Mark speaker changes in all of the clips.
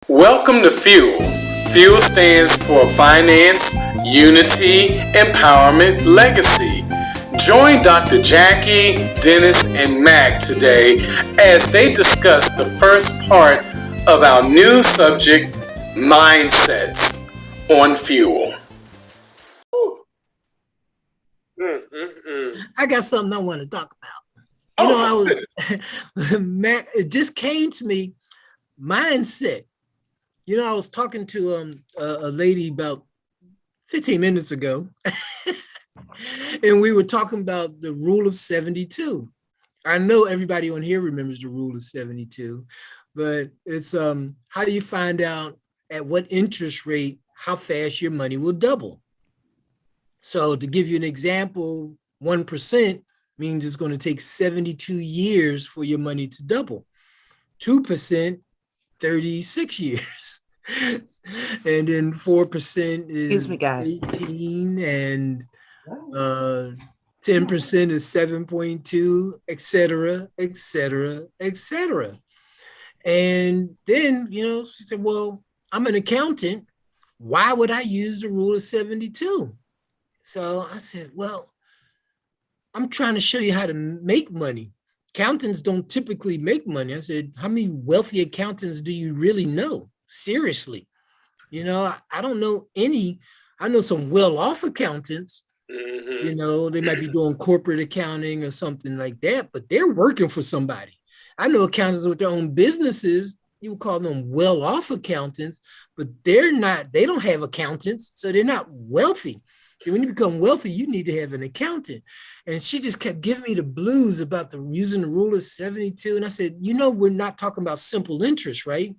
Speaker 1: Welcome to Fuel. Fuel stands for Finance, Unity, Empowerment, Legacy. Join Dr. Jackie, Dennis, and Mac today as they discuss the first part of our new subject, Mindsets, on Fuel.
Speaker 2: I got something I want to talk about. I was, Mac, it just came to me, mindset. I was talking to a lady about 15 minutes ago, and we were talking about the rule of 72. I know everybody on here remembers the rule of 72, but it's how do you find out at what interest rate, how fast your money will double? So to give you an example, 1% means it's going to take 72 years for your money to double. 2%, 36 years. And then 4% is 18, and 10% is 7.2, et cetera, et cetera, et cetera. And then, she said, well, I'm an accountant. Why would I use the rule of 72? So I said, well, I'm trying to show you how to make money. Accountants don't typically make money. I said, how many wealthy accountants do you really know? Seriously. I don't know any. I know some well-off accountants. They might be doing corporate accounting or something like that, but they're working for somebody. I know accountants with their own businesses. You would call them well-off accountants, but they don't have accountants, so they're not wealthy. So when you become wealthy, you need to have an accountant. And she just kept giving me the blues about using the rule of 72. And I said, we're not talking about simple interest, right?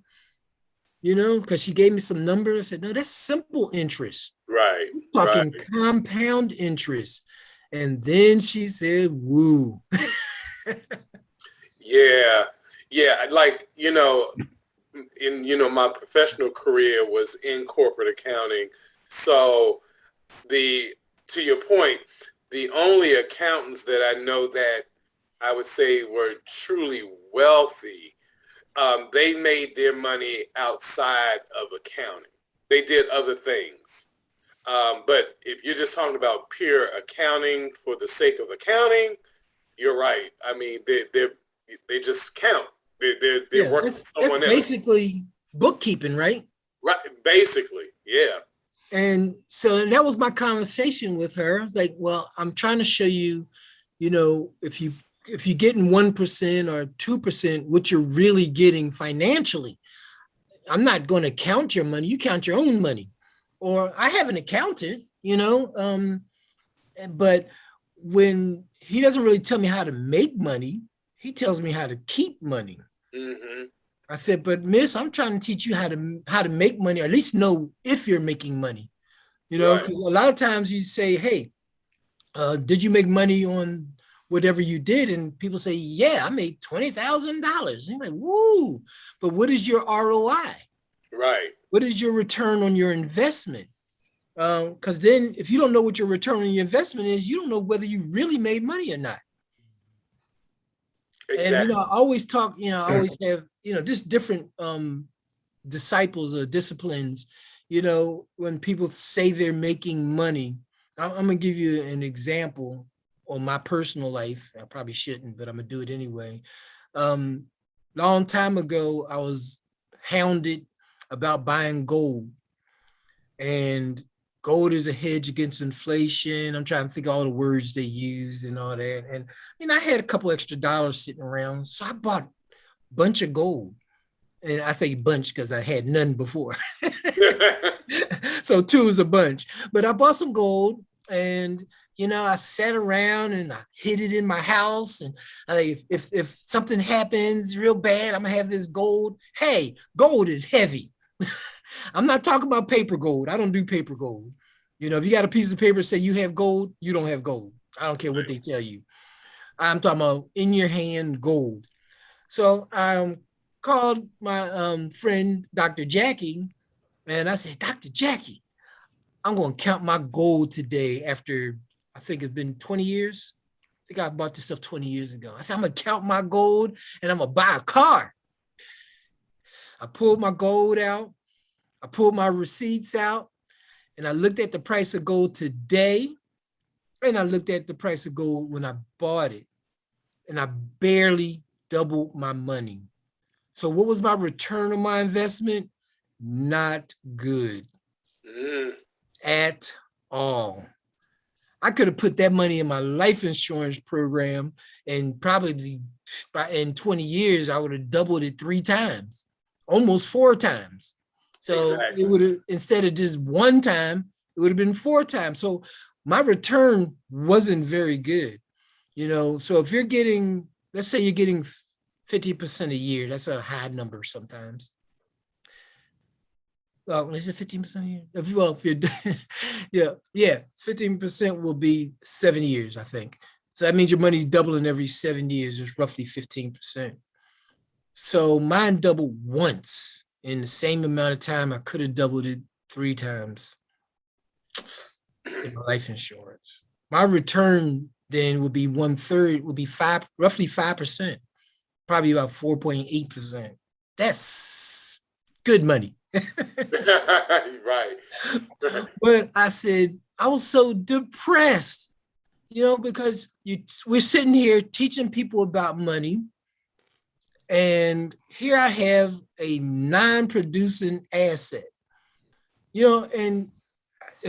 Speaker 2: Because she gave me some numbers. I said, no, that's simple interest.
Speaker 1: Right.
Speaker 2: We're talking compound interest. And then she said, woo.
Speaker 1: Yeah. Like, my professional career was in corporate accounting. So to your point, the only accountants that I know that I would say were truly wealthy, they made their money outside of accounting. They did other things. But if you're just talking about pure accounting for the sake of accounting, you're right. I mean, they just count. They're working for someone else.
Speaker 2: Basically bookkeeping, right?
Speaker 1: Right. Basically, yeah.
Speaker 2: And so that was my conversation with her. I was like, well, I'm trying to show you, if you're getting 1% or 2%, what you're really getting financially. I'm not going to count your money. You count your own money. Or I have an accountant, but when he doesn't really tell me how to make money, he tells me how to keep money.
Speaker 1: Mm-hmm.
Speaker 2: I said, but miss, I'm trying to teach you how to make money, or at least know if you're making money. Because a lot of times you say, hey, did you make money on whatever you did? And people say, yeah, I made $20,000. You're like, woo. But what is your ROI?
Speaker 1: Right.
Speaker 2: What is your return on your investment? Because then if you don't know what your return on your investment is, you don't know whether you really made money or not. Exactly. And, I always talk, I always have, just different disciples or disciplines. When people say they're making money, I'm going to give you an example on my personal life. I probably shouldn't, but I'm going to do it anyway. Long time ago, I was hounded about buying gold. And gold is a hedge against inflation. I'm trying to think of all the words they use and all that. And I had a couple extra dollars sitting around. So I bought a bunch of gold. And I say bunch because I had none before. So two is a bunch. But I bought some gold, and I sat around and I hid it in my house. And if something happens real bad, I'm gonna have this gold. Hey, gold is heavy. I'm not talking about paper gold. I don't do paper gold. If you got a piece of paper say you have gold, you don't have gold. I don't care what they tell you. I'm talking about in your hand gold. So I called my friend, Dr. Jackie, and I said, Dr. Jackie, I'm going to count my gold today after, I think it's been 20 years. I think I bought this stuff 20 years ago. I said, I'm going to count my gold and I'm going to buy a car. I pulled my gold out, I pulled my receipts out, and I looked at the price of gold today, and I looked at the price of gold when I bought it, and I barely doubled my money. So what was my return on my investment? Not good at all. I could have put that money in my life insurance program, and probably in 20 years, I would have doubled it 3 times, almost 4 times. So
Speaker 1: Exactly.
Speaker 2: it would have, instead of just 1 time, it would have been 4 times. So my return wasn't very good. So if you're getting, let's say you're getting 50% a year, that's a high number sometimes. Well, is it 15% a year? If you're, yeah, 15% will be 7 years, I think. So that means your money's doubling every 7 years. It's roughly 15%. So mine doubled once in the same amount of time. I could have doubled it 3 times in my life insurance. My return then would be 1/3, would be roughly 5%, probably about 4.8%. That's good money.
Speaker 1: Right.
Speaker 2: But I said, I was so depressed, because we're sitting here teaching people about money. And here I have a non-producing asset, and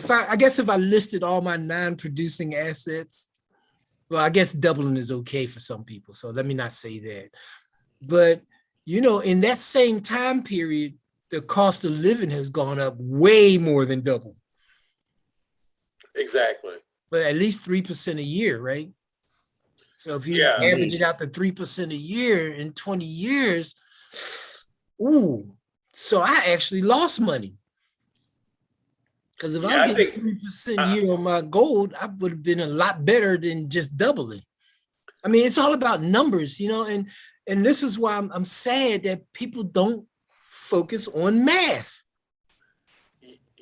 Speaker 2: I guess if I listed all my non-producing assets, well, I guess doubling is okay for some people. So let me not say that. But, in that same time period, the cost of living has gone up way more than double.
Speaker 1: Exactly.
Speaker 2: But at least 3% a year, right? So if you average it out to 3% a year in 20 years, so I actually lost money. Because if I was getting 3% a year on my gold, I would have been a lot better than just doubling. I mean, it's all about numbers, and this is why I'm sad that people don't focus on math.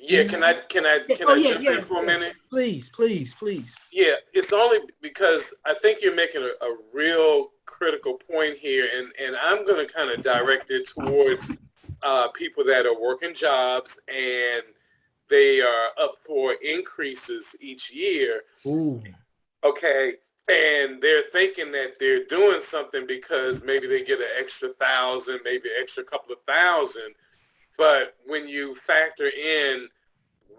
Speaker 1: Yeah, can I jump in for a minute?
Speaker 2: Please.
Speaker 1: Yeah, it's only because I think you're making a real critical point here, and I'm going to kind of direct it towards people that are working jobs and they are up for increases each year.
Speaker 2: Ooh.
Speaker 1: Okay. And they're thinking that they're doing something because maybe they get an extra 1,000, maybe an extra couple of thousand. But when you factor in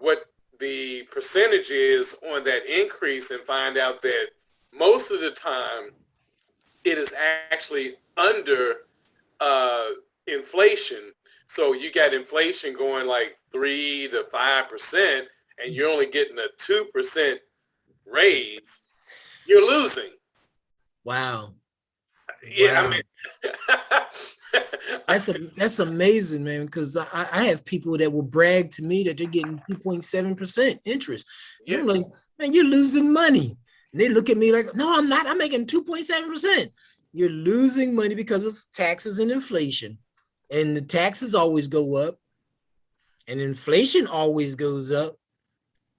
Speaker 1: what the percentage is on that increase and find out that most of the time it is actually under inflation. So you got inflation going like 3 to 5%, and you're only getting a 2% raise, you're losing.
Speaker 2: Wow.
Speaker 1: Yeah,
Speaker 2: wow. I mean, that's amazing, man. Because I have people that will brag to me that they're getting 2.7% interest. Yeah. I'm like, man, you're losing money. And they look at me like, no, I'm not. I'm making 2.7%. You're losing money because of taxes and inflation. And the taxes always go up, and inflation always goes up.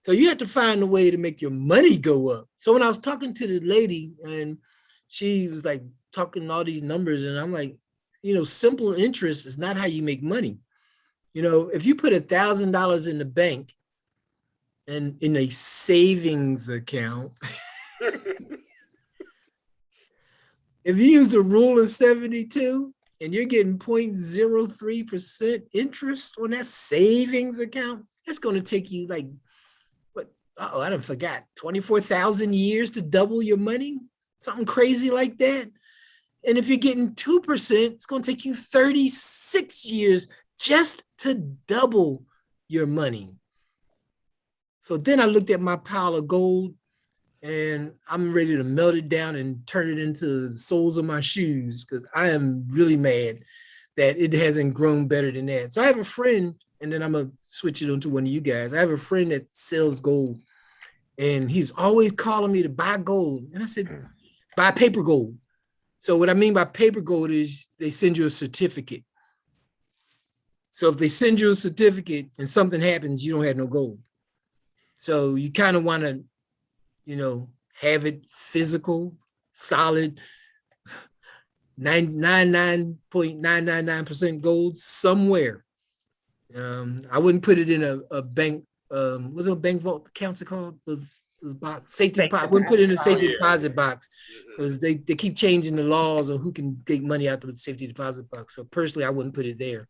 Speaker 2: So you have to find a way to make your money go up. So when I was talking to the lady, and she was like talking all these numbers, and I'm like, simple interest is not how you make money. If you put $1,000 in the bank and in a savings account, if you use the rule of 72 and you're getting 0.03% interest on that savings account, that's going to take you like, I don't forgot, 24,000 years to double your money, something crazy like that. And if you're getting 2%, it's going to take you 36 years just to double your money. So then I looked at my pile of gold, and I'm ready to melt it down and turn it into the soles of my shoes, because I am really mad that it hasn't grown better than that. So I have a friend, and then I'm going to switch it onto one of you guys. I have a friend that sells gold, and he's always calling me to buy gold. And I said, buy paper gold. So what I mean by paper gold is they send you a certificate. So if they send you a certificate and something happens, you don't have no gold. So you kind of want to, have it physical, solid. 99.999% gold somewhere. I wouldn't put it in a bank. What's a bank vault accounts are called? Those box safety
Speaker 3: Safe
Speaker 2: deposit. I wouldn't put it in a
Speaker 1: Oh
Speaker 2: safety
Speaker 1: yeah.
Speaker 2: deposit box
Speaker 1: Mhm.
Speaker 2: because they keep changing the laws on who can take money out of the safety deposit box. So personally, I wouldn't put it there,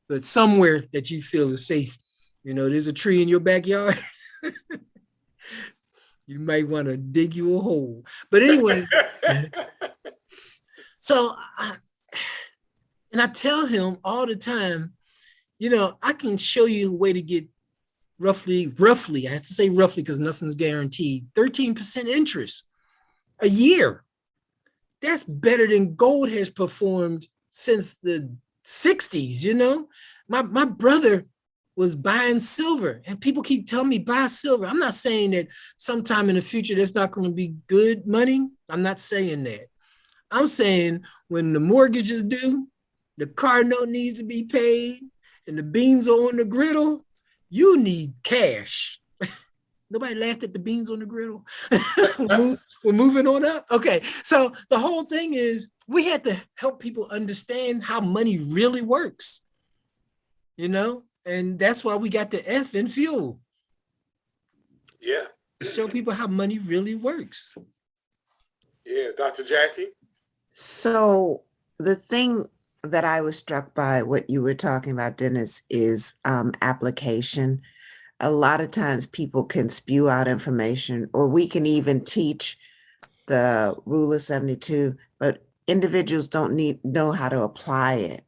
Speaker 2: but somewhere that you feel is safe. There's a tree in your backyard. You might want to dig you a hole. But anyway, so and I tell him all the time, I can show you a way to get roughly, I have to say roughly because nothing's guaranteed, 13% interest a year. That's better than gold has performed since the 60s. My brother was buying silver and people keep telling me buy silver. I'm not saying that sometime in the future that's not going to be good money. I'm not saying that. I'm saying when the mortgage is due, the car note needs to be paid, and the beans are on the griddle, you need cash. Nobody laughed at the beans on the griddle. We're moving on up. Okay. So the whole thing is we had to help people understand how money really works, and that's why we got the F in fuel.
Speaker 1: Yeah.
Speaker 2: To show people how money really works.
Speaker 1: Yeah. Dr. Jackie?
Speaker 3: So the thing that I was struck by what you were talking about, Dennis, is application. A lot of times people can spew out information, or we can even teach the rule of 72, but individuals don't know how to apply it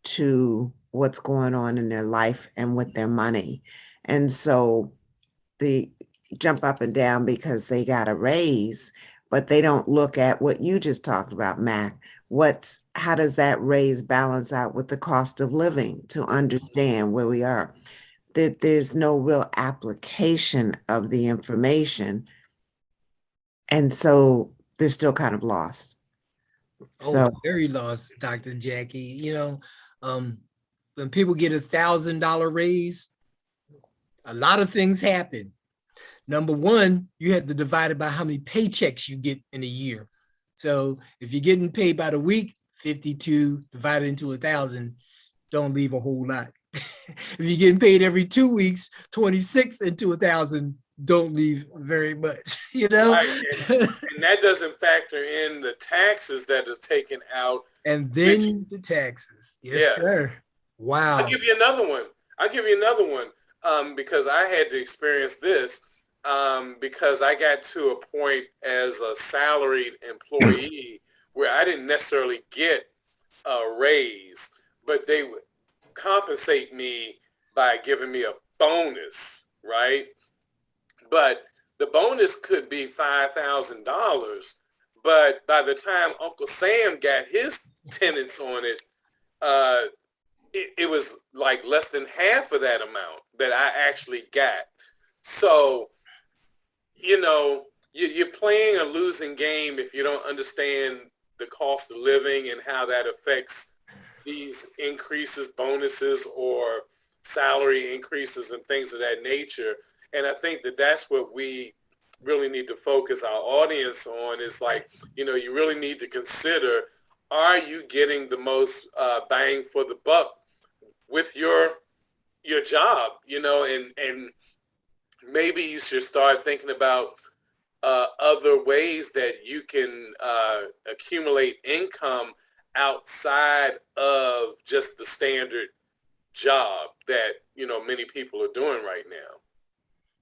Speaker 3: to what's going on in their life and with their money. And so they jump up and down because they got a raise, but they don't look at what you just talked about, Mac. How does that raise balance out with the cost of living to understand where we are? That there's no real application of the information. And so they're still kind of lost.
Speaker 2: Oh,
Speaker 3: So
Speaker 2: very lost, Dr. Jackie. When people get $1,000 raise, a lot of things happen. Number one, you have to divide it by how many paychecks you get in a year. So if you're getting paid by the week, 52 divided into 1,000, don't leave a whole lot. If you're getting paid every 2 weeks, 26 into 1,000, don't leave very much,
Speaker 1: Right. And that doesn't factor in the taxes that are taken out.
Speaker 2: And then the taxes. Yes,
Speaker 1: Yeah.
Speaker 2: sir. Wow.
Speaker 1: I'll give you another one. Because I had to experience this because I got to a point as a salaried employee where I didn't necessarily get a raise, but they would compensate me by giving me a bonus, right? But the bonus could be $5,000, but by the time Uncle Sam got his tenants on it, uh, it was like less than half of that amount that I actually got. So, you're playing a losing game if you don't understand the cost of living and how that affects these increases, bonuses, or salary increases and things of that nature. And I think that that's what we really need to focus our audience on is like, you really need to consider, are you getting the most bang for the buck with your job, and maybe you should start thinking about other ways that you can accumulate income outside of just the standard job that many people are doing right now.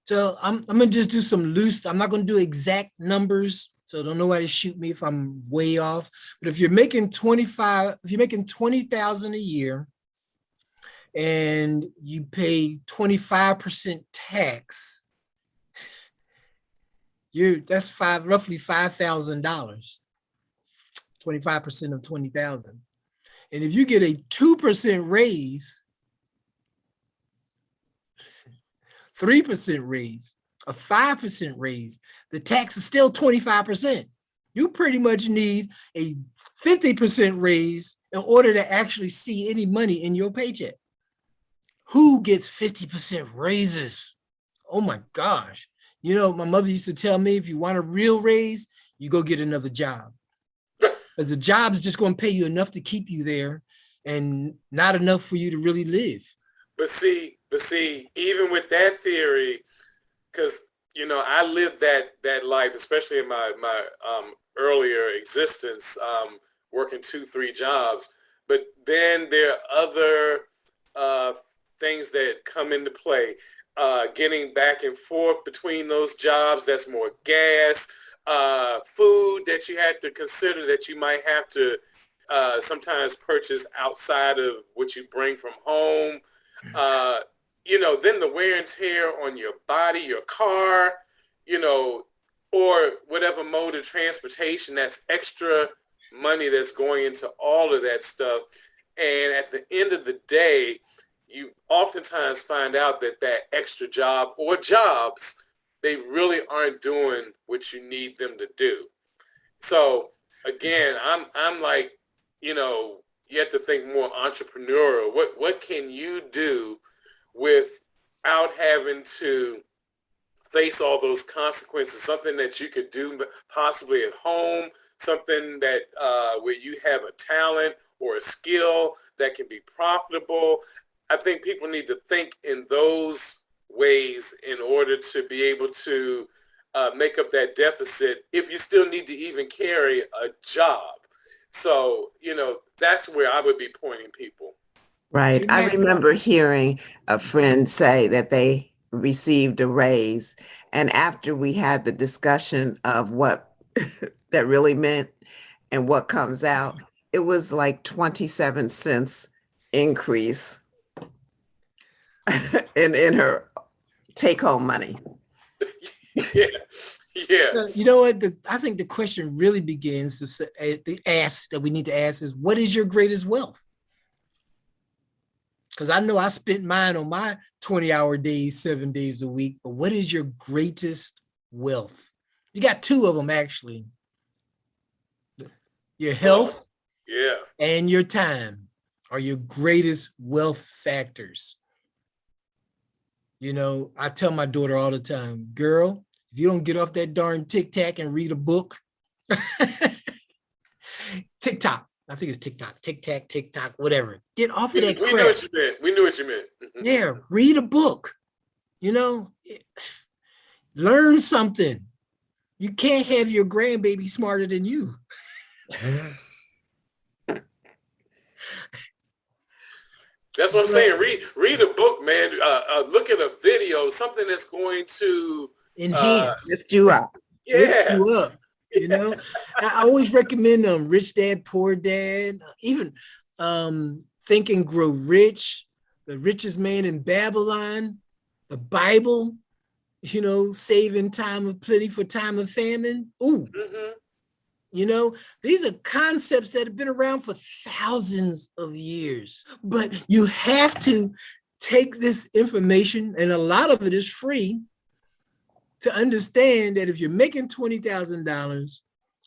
Speaker 2: So I'm gonna just do some loose. I'm not gonna do exact numbers, so don't nobody shoot me if I'm way off. But if you're making 20,000 a year, and you pay 25% tax, that's roughly $5,000. 25% of 20,000. And if you get a 2% raise, 3% raise, a 5% raise, the tax is still 25%. You pretty much need a 50% raise in order to actually see any money in your paycheck. Who gets 50% raises? Oh my gosh. My mother used to tell me, if you want a real raise, you go get another job. Because the job's just going to pay you enough to keep you there and not enough for you to really live.
Speaker 1: But see, even with that theory, because I lived that life, especially in my earlier existence, working 2, 3 jobs. But then there are other things that come into play. Getting back and forth between those jobs, that's more gas, food that you had to consider that you might have to sometimes purchase outside of what you bring from home. Uh, then the wear and tear on your body, your car, or whatever mode of transportation, that's extra money that's going into all of that stuff. And at the end of the day, you oftentimes find out that extra job or jobs, they really aren't doing what you need them to do. So again, I'm like, you have to think more entrepreneurial. What can you do without having to face all those consequences? Something that you could do possibly at home, something that where you have a talent or a skill that can be profitable. I think people need to think in those ways in order to be able to make up that deficit if you still need to even carry a job. So, that's where I would be pointing people.
Speaker 3: Right. I
Speaker 2: Amen.
Speaker 3: remember hearing a friend say that they received a raise. And after we had the discussion of what that really meant and what comes out, it was like 27 cents increase in her take home money.
Speaker 1: Yeah. Yeah.
Speaker 2: You know what? I think the question really begins to say, the ask that we need to ask is, what is your greatest wealth? Because I know I spent mine on my 20-hour days, 7 days a week, but what is your greatest wealth? You got 2 of them, actually. Your health
Speaker 1: Yeah.
Speaker 2: and your time are your greatest wealth factors. I tell my daughter all the time, girl, if you don't get off that darn TikTok and read a book, TikTok, I think it's TikTok, whatever. Get off of that crap.
Speaker 1: We knew what you meant. We knew what you meant.
Speaker 2: Yeah, read a book. Learn something. You can't have your grandbaby smarter than you.
Speaker 1: That's what I'm saying. Read a book, man. Look at a video, something that's going to
Speaker 2: enhance.
Speaker 3: Lift you up.
Speaker 1: Yeah.
Speaker 2: Lift you up. I always recommend Rich Dad, Poor Dad, even Think and Grow Rich, The Richest Man in Babylon, the Bible, saving time of plenty for time of famine. Ooh.
Speaker 1: Mm-hmm.
Speaker 2: These are concepts that have been around for thousands of years, but you have to take this information, and a lot of it is free, to understand that if you're making $20,000,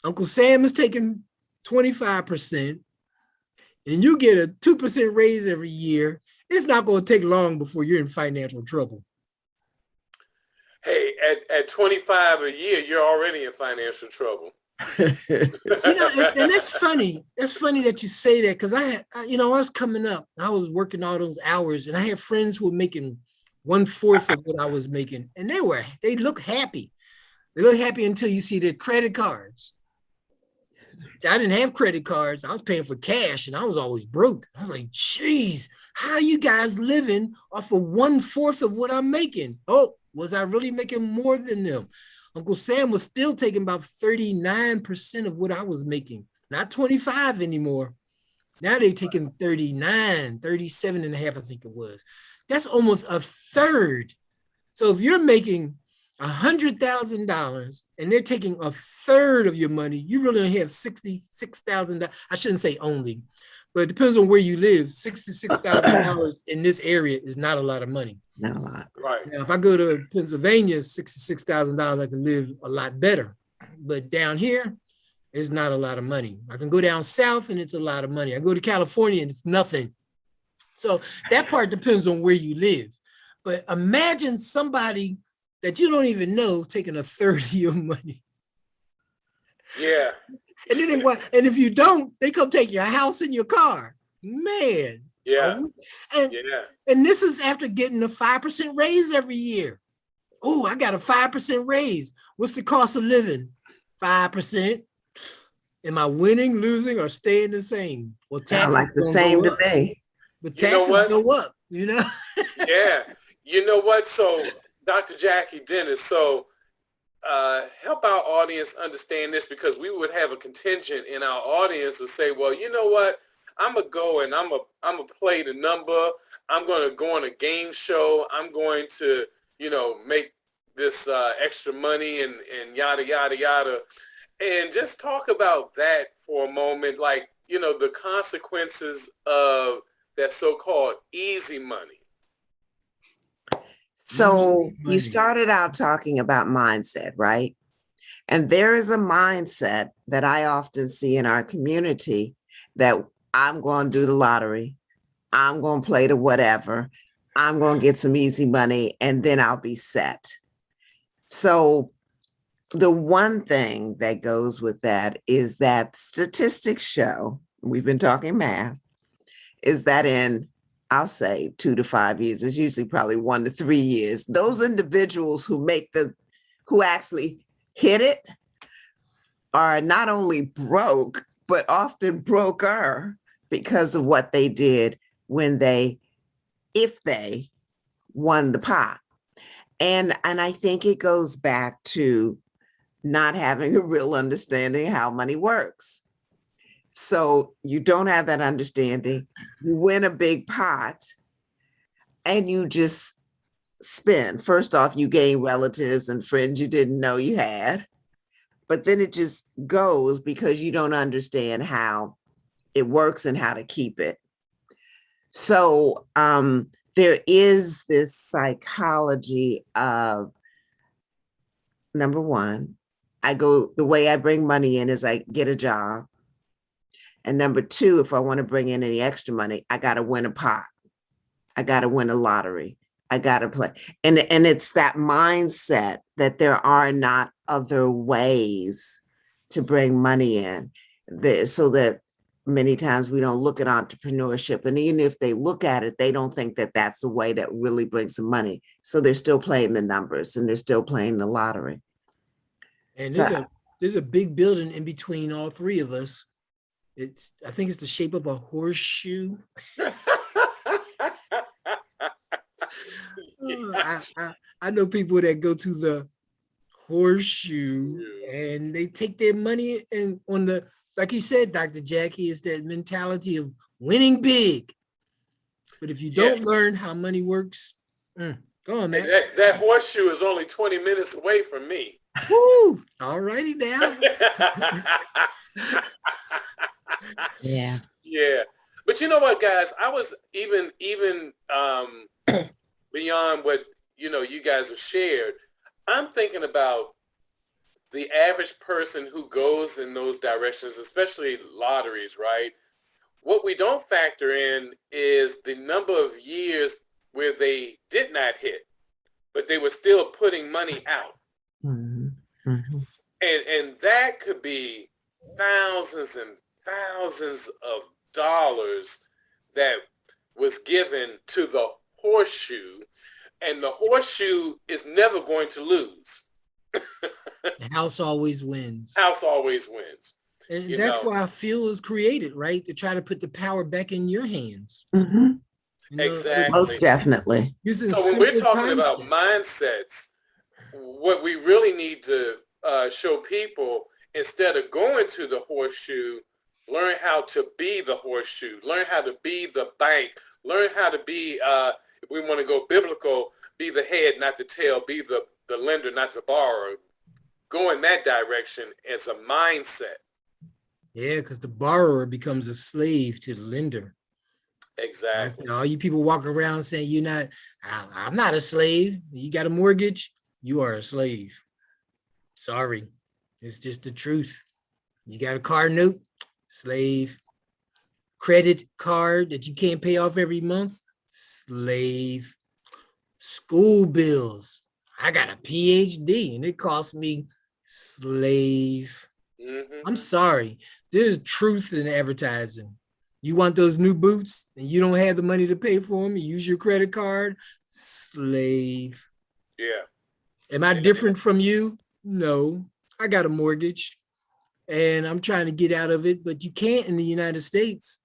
Speaker 2: Uncle Sam is taking 25%, and you get a 2% raise every year, it's not going to take long before you're in financial trouble.
Speaker 1: Hey, at 25 a year, you're already in financial trouble.
Speaker 2: And that's funny. That's funny that you say that, because I was coming up, I was working all those hours, and I had friends who were making 1/4 of what I was making, and they look happy. They look happy until you see their credit cards. I didn't have credit cards. I was paying for cash, and I was always broke. I was like, geez, how are you guys living off of 1/4 of what I'm making? Oh, was I really making more than them? Uncle Sam was still taking about 39% of what I was making, not 25 anymore. Now they're taking 39, 37 and a half, I think it was. That's almost a third. So if you're making $100,000 and they're taking a third of your money, you really only have $66,000. I shouldn't say only, but it depends on where you live. $66,000 in this area is not a lot of money.
Speaker 3: Not a lot.
Speaker 1: Right.
Speaker 2: Now, if I go to Pennsylvania, $66,000, I can live a lot better. But down here, it's not a lot of money. I can go down south and it's a lot of money. I go to California and it's nothing. So that part depends on where you live. But imagine somebody that you don't even know taking a third of your money.
Speaker 1: Yeah.
Speaker 2: And then they want, and if you don't, they come take your house and your car. Man.
Speaker 1: Yeah.
Speaker 2: And,
Speaker 1: Yeah.
Speaker 2: and this is after getting a 5% raise every year. Oh, I got a 5% raise. What's the cost of living? 5%. Am I winning, losing, or staying the same? Well,
Speaker 3: Sound
Speaker 2: taxes
Speaker 3: like the
Speaker 2: gonna
Speaker 3: same
Speaker 2: go
Speaker 3: to
Speaker 2: up,
Speaker 3: me.
Speaker 2: but
Speaker 1: You know
Speaker 2: taxes
Speaker 1: what?
Speaker 2: go up, you know?
Speaker 1: Yeah. You know what? So, Dr. Jackie Dennis, so help our audience understand this, because we would have a contingent in our audience to say, well, you know what? I'm gonna go and I'm gonna play the number. I'm gonna go on a game show. I'm going to, make this extra money and yada yada yada. And just talk about that for a moment, like, the consequences of that so-called easy money.
Speaker 3: So you
Speaker 2: Money.
Speaker 3: started out talking about mindset, right? And there is a mindset that I often see in our community that I'm going to do the lottery. I'm going to play the whatever. I'm going to get some easy money and then I'll be set. So the one thing that goes with that is that statistics show, we've been talking math, is that in, I'll say 2 to 5 years, it's usually probably 1 to 3 years, those individuals who actually hit it are not only broke, but often broker because of what they did if they won the pot. And I think it goes back to not having a real understanding of how money works. So you don't have that understanding, you win a big pot and you just spend. First off, you gain relatives and friends you didn't know you had, but then it just goes because you don't understand how it works and how to keep it. So there is this psychology of, number one, the way I bring money in is I get a job. And number two, if I want to bring in any extra money, I got to win a pot. I got to win a lottery. I got to play. And it's that mindset that there are not other ways to bring money in, so that many times we don't look at entrepreneurship. And even if they look at it, they don't think that that's the way that really brings some money. So they're still playing the numbers and they're still playing the lottery.
Speaker 2: And
Speaker 3: So,
Speaker 2: there's a big building in between all three of us. I think it's the shape of a horseshoe.
Speaker 1: Yeah.
Speaker 2: I know people that go to the horseshoe and they take their money, and like you said, Dr. Jackie, is that mentality of winning big. But if you don't learn how money works, go on, man.
Speaker 1: That horseshoe is only 20 minutes away from me.
Speaker 2: Woo! All righty now.
Speaker 3: yeah.
Speaker 1: Yeah. But you know what, guys? I was even beyond what you guys have shared. I'm thinking about the average person who goes in those directions, especially lotteries, right? What we don't factor in is the number of years where they did not hit, but they were still putting money out.
Speaker 3: Mm-hmm. Mm-hmm.
Speaker 1: And that could be thousands and thousands of dollars that was given to the horseshoe, and the horseshoe is never going to lose.
Speaker 2: The house always wins.
Speaker 1: House always wins.
Speaker 2: And that's why Phil is created, right? To try to put the power back in your hands.
Speaker 3: Mm-hmm.
Speaker 1: Exactly.
Speaker 3: Most definitely.
Speaker 1: So when we're talking about mindsets, what we really need to show people, instead of going to the horseshoe, learn how to be the horseshoe, learn how to be the bank, learn how to be, if we want to go biblical, be the head, not the tail, be the lender, not the borrower. Go in that direction as a mindset.
Speaker 2: Yeah, because the borrower becomes a slave to the lender.
Speaker 1: Exactly.
Speaker 2: All you people walk around saying I'm not a slave. You got a mortgage, you are a slave. Sorry. It's just the truth. You got a car note, slave. Credit card that you can't pay off every month, slave. School bills. I got a Ph.D. and it cost me, slave. I'm sorry. There's truth in advertising. You want those new boots and you don't have the money to pay for them, you use your credit card, slave.
Speaker 1: Yeah.
Speaker 2: Am I different from you? No. I got a mortgage and I'm trying to get out of it, but you can't in the United States.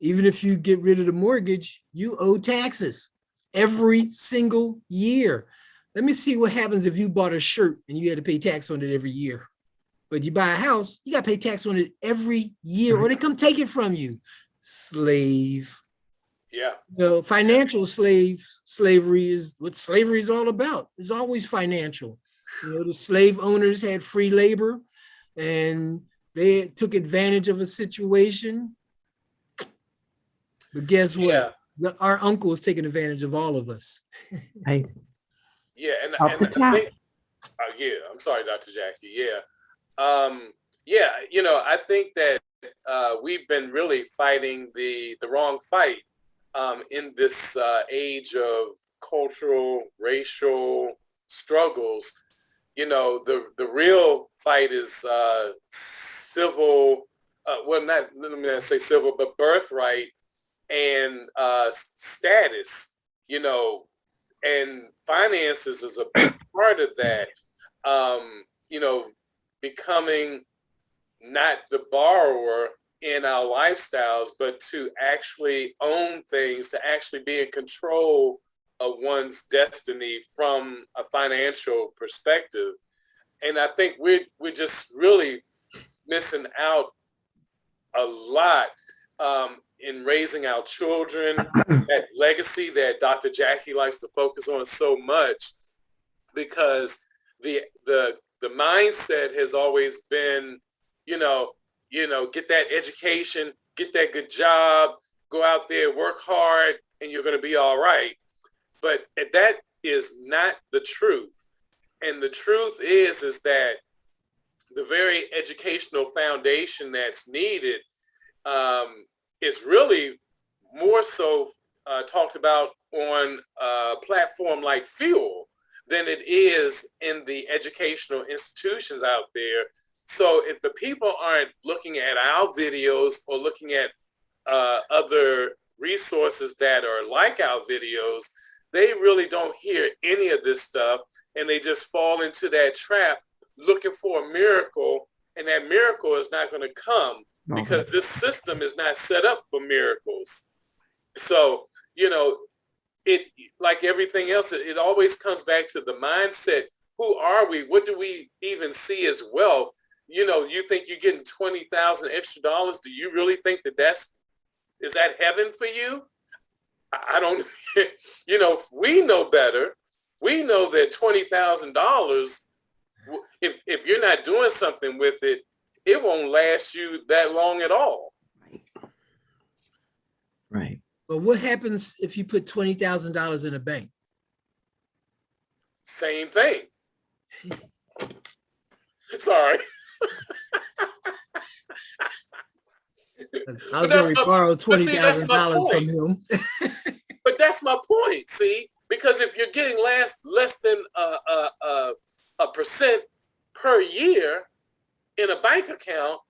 Speaker 2: Even if you get rid of the mortgage, you owe taxes every single year. Let me see what happens if you bought a shirt and you had to pay tax on it every year. But you buy a house, you got to pay tax on it every year, or they come take it from you. Slave.
Speaker 1: Yeah.
Speaker 2: You know, financial slavery is what slavery is all about. It's always financial. You know, the slave owners had free labor and they took advantage of a situation. But guess what? Our uncle is taking advantage of all of us.
Speaker 3: Right.
Speaker 1: Yeah, and
Speaker 3: Off the
Speaker 1: I
Speaker 3: top.
Speaker 1: think, yeah, I'm sorry, Dr. Jackie. Yeah. Yeah, you know, I think that we've been really fighting the wrong fight in this age of cultural, racial struggles. You know, the real fight is civil. Well, not let me not say civil, but birthright and status. You know, and finances is a big part of that. You know, becoming not the borrower in our lifestyles, but to actually own things, to actually be in control of one's destiny from a financial perspective. And I think we're just really missing out a lot in raising our children. That legacy that Dr. Jackie likes to focus on so much, because the mindset has always been, you know, get that education, get that good job, go out there, work hard, and you're going to be all right. But that is not the truth. And the truth is that the very educational foundation that's needed is really more so talked about on a platform like Fuel than it is in the educational institutions out there. So if the people aren't looking at our videos or looking at other resources that are like our videos, they really don't hear any of this stuff, and they just fall into that trap looking for a miracle, and that miracle is not going to come because this system is not set up for miracles. So, you know, it, like everything else, it always comes back to the mindset. Who are we? What do we even see as wealth? You know, you think you're getting 20,000 extra dollars. Do you really think that is that heaven for you? I don't, you know, we know better. We know that $20,000, if you're not doing something with it, it won't last you that long at all.
Speaker 3: Right.
Speaker 2: But what happens if you put $20,000 in a bank?
Speaker 1: Same thing. Sorry.
Speaker 2: I was going to borrow $20,000 from him.
Speaker 1: But that's my point. See, because if you're getting less than a percent per year in a bank account,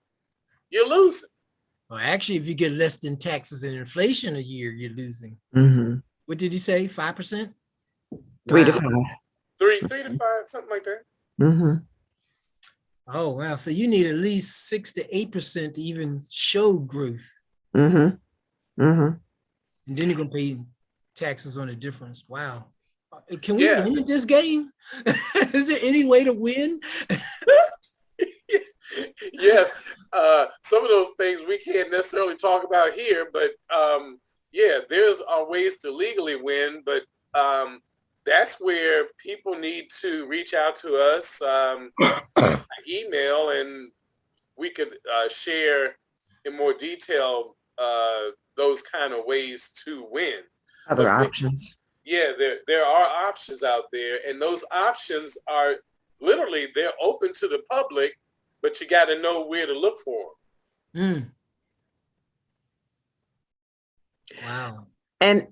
Speaker 1: you're losing.
Speaker 2: Well, actually, if you get less than taxes and inflation a year, you're losing.
Speaker 3: Mm-hmm.
Speaker 2: What did he say? 5%?
Speaker 3: 3 to 5.
Speaker 1: 3 to 5, something like that.
Speaker 3: Mm-hmm.
Speaker 2: Oh, wow. So you need at least 6 to 8% to even show growth.
Speaker 3: Mm-hmm. Mm-hmm.
Speaker 2: And then you're going to pay taxes on the difference. Wow. Can we win this game? Is there any way to win?
Speaker 1: Yes. Some of those things we can't necessarily talk about here, but yeah, there's ways to legally win, but that's where people need to reach out to us, email, and we could share in more detail those kind of ways to win.
Speaker 3: Other options.
Speaker 1: Yeah, there are options out there, and those options are literally, they're open to the public, but you got to know where to look for them.
Speaker 2: Wow.
Speaker 3: And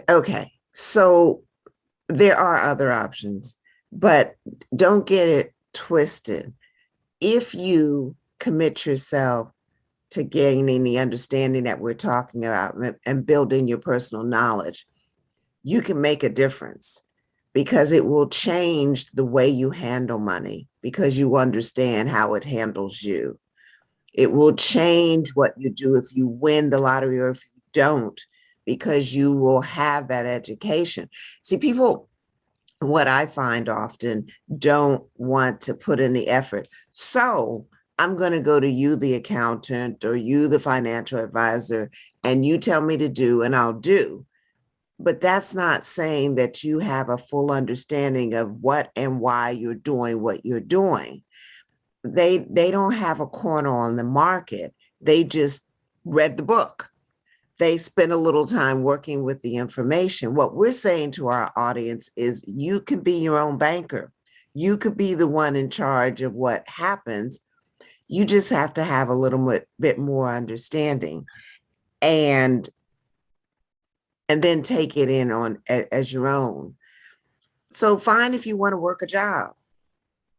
Speaker 3: okay, so there are other options, but don't get it twisted. if you commit yourself to gaining the understanding that we're talking about and building your personal knowledge, you can make a difference, because it will change the way you handle money, because you understand how it handles you. It will change what you do if you win the lottery or if you don't, because you will have that education. See, people, what I find often, don't want to put in the effort. So I'm going to go to you, the accountant, or you, the financial advisor, and you tell me to do, and I'll do. But that's not saying that you have a full understanding of what and why you're doing what you're doing. They don't have a corner on the market. They just read the book. They spend a little time working with the information. What we're saying to our audience is you can be your own banker. You could be the one in charge of what happens. You just have to have a little bit more understanding, and then take it in on as your own. So fine if you want to work a job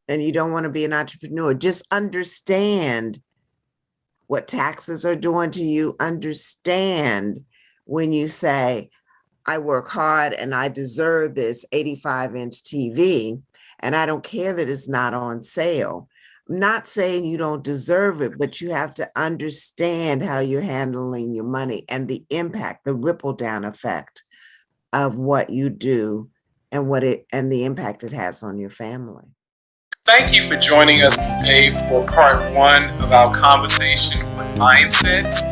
Speaker 3: and you don't want to be an entrepreneur, just understand what taxes are doing to you. Understand when you say, I work hard and I deserve this 85-inch TV, and I don't care that it's not on sale. I'm not saying you don't deserve it, but you have to understand how you're handling your money and the impact, the ripple down effect of what you do and the impact it has on your family.
Speaker 1: Thank you for joining us today for part 1 of our conversation with mindsets.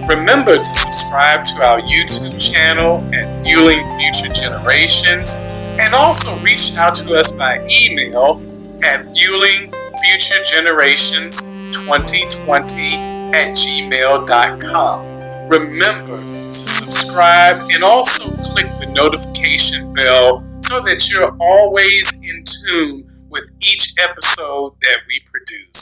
Speaker 1: Remember to subscribe to our YouTube channel at Fueling Future Generations, and also reach out to us by email at fuelingfuturegenerations2020@gmail.com. Remember to subscribe and also click the notification bell so that you're always in tune with each episode that we produce.